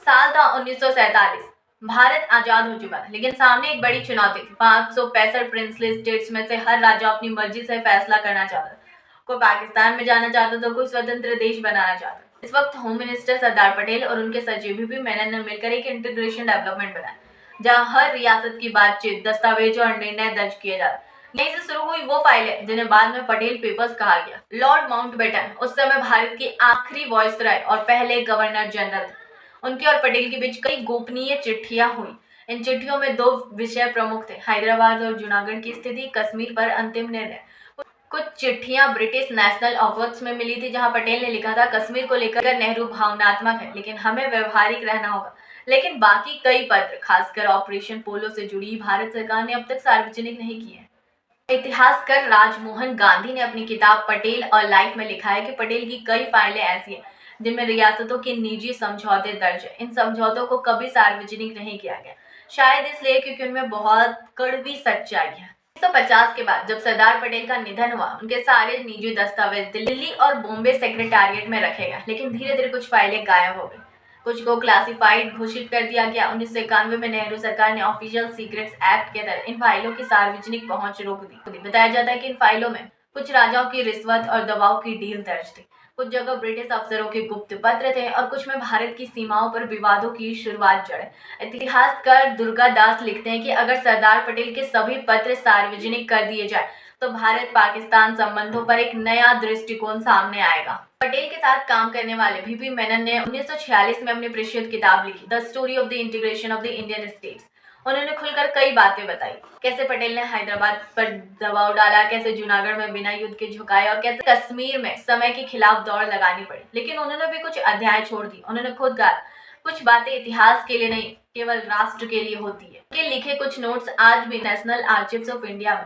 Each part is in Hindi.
साल था 1947। भारत आजाद हो चुका था, लेकिन सामने एक बड़ी चुनौती थी। 565 प्रिंसली स्टेट्स में से हर राजा अपनी मर्जी से फैसला करना चाहता था। कोई पाकिस्तान में जाना चाहता था, कोई स्वतंत्र देश बनाना चाहता था। इस वक्त होम मिनिस्टर सरदार पटेल और उनके सचिव बीबी मेनन ने मिलकर एक इंटीग्रेशन डेवलपमेंट बनाया, जहां हर रियासत की बातचीत, दस्तावेज और निर्णय दर्ज किए जाते। यहीं से शुरू हुई वो फाइलें जिन्हें बाद में पटेल पेपर्स कहा गया। लॉर्ड माउंटबेटन उस समय भारत की आखिरी वॉइसरॉय और पहले गवर्नर जनरल थे। उनके और पटेल के बीच कई गोपनीय चिट्ठियां हुई। इन चिट्ठियों में दो विषय प्रमुख थे: हैदराबाद और जूनागढ़ की स्थिति, कश्मीर पर अंतिम निर्णय। कुछ चिट्ठियां ब्रिटिश नेशनल ऑफिस में मिली थी, जहां पटेल ने लिखा था, कश्मीर को लेकर नेहरू भावनात्मक है, लेकिन हमें व्यवहारिक रहना होगा। लेकिन बाकी कई पत्र, खासकर ऑपरेशन पोलो से जुड़ी, भारत सरकार ने अब तक सार्वजनिक नहीं किए। इतिहासकार राजमोहन गांधी ने अपनी किताब पटेल और लाइफ में लिखा है कि पटेल की कई फाइलें ऐसी हैं जिनमें रियासतों के निजी समझौते दर्ज है। इन समझौतों को कभी सार्वजनिक नहीं किया गया, शायद इसलिए क्योंकि उनमें बहुत कड़वी सच्चाई है। 1950 के बाद जब सरदार पटेल का निधन हुआ, उनके सारे निजी दस्तावेज दिल्ली और बॉम्बे सेक्रेटेरिएट में रखे गए, लेकिन धीरे धीरे कुछ फाइलें गायब हो गई, कुछ को क्लासिफाइड घोषित कर दिया गया। 1991 में नेहरू सरकार ने ऑफिशियल सीक्रेट्स एक्ट के तहत इन फाइलों की सार्वजनिक पहुंच रोक दी। बताया जाता है कि इन फाइलों में कुछ राजाओं की रिश्वत और दबाव की डील दर्ज थी, कुछ जगह ब्रिटिश अफसरों के गुप्त पत्र थे और कुछ में भारत की सीमाओं पर विवादों की शुरुआत जड़े। इतिहासकार दुर्गा दास लिखते हैं कि अगर सरदार पटेल के सभी पत्र सार्वजनिक कर दिए जाए तो भारत पाकिस्तान संबंधों पर एक नया दृष्टिकोण सामने आएगा। पटेल के साथ काम करने वाले बीबी मेनन ने 1946 में अपनी प्रसिद्ध किताब लिखी, the story of the integration of the Indian states. उन्होंने खुलकर कई बातें बताई, कैसे पटेल ने हैदराबाद पर दबाव डाला, कैसे जूनागढ़ में बिना युद्ध के झुकाए और कैसे कश्मीर में समय के खिलाफ दौड़ लगानी पड़ी। लेकिन उन्होंने भी कुछ अध्याय छोड़ दी। उन्होंने खुद कहा, कुछ बातें इतिहास के लिए नहीं, केवल राष्ट्र के लिए होती है। उनके लिखे कुछ नोट्स आज भी नेशनल आर्चिव्स ऑफ इंडिया में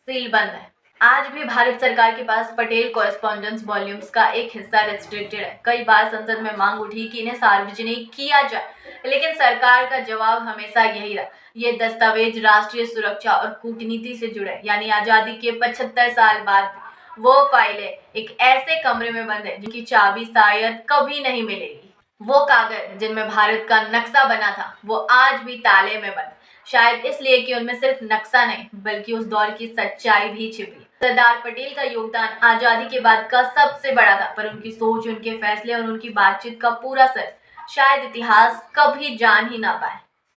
सीलबंद है। आज भी भारत सरकार के पास पटेल कॉरेस्पॉन्डेंस वॉल्यूम्स का एक हिस्सा रेस्ट्रिक्टेड है। कई बार संसद में मांग उठी कि इन्हें सार्वजनिक किया जाए, लेकिन सरकार का जवाब हमेशा यही रहा, ये दस्तावेज राष्ट्रीय सुरक्षा और कूटनीति से जुड़े, यानी आजादी के 75 साल बाद वो फाइलें एक ऐसे कमरे में बंद है जिनकी चाबी शायद कभी नहीं मिलेगी। वो कागज जिनमें भारत का नक्शा बना था, वो आज भी ताले में बंद, शायद इसलिए कि उनमें सिर्फ नक्शा नहीं बल्कि उस दौर की सच्चाई भी छिपी। सरदार पटेल का योगदान आजादी के बाद का सबसे बड़ा था, पर उनकी सोच, उनके फैसले और उनकी बातचीत का पूरा सच शायद इतिहास कभी जान ही ना पाए।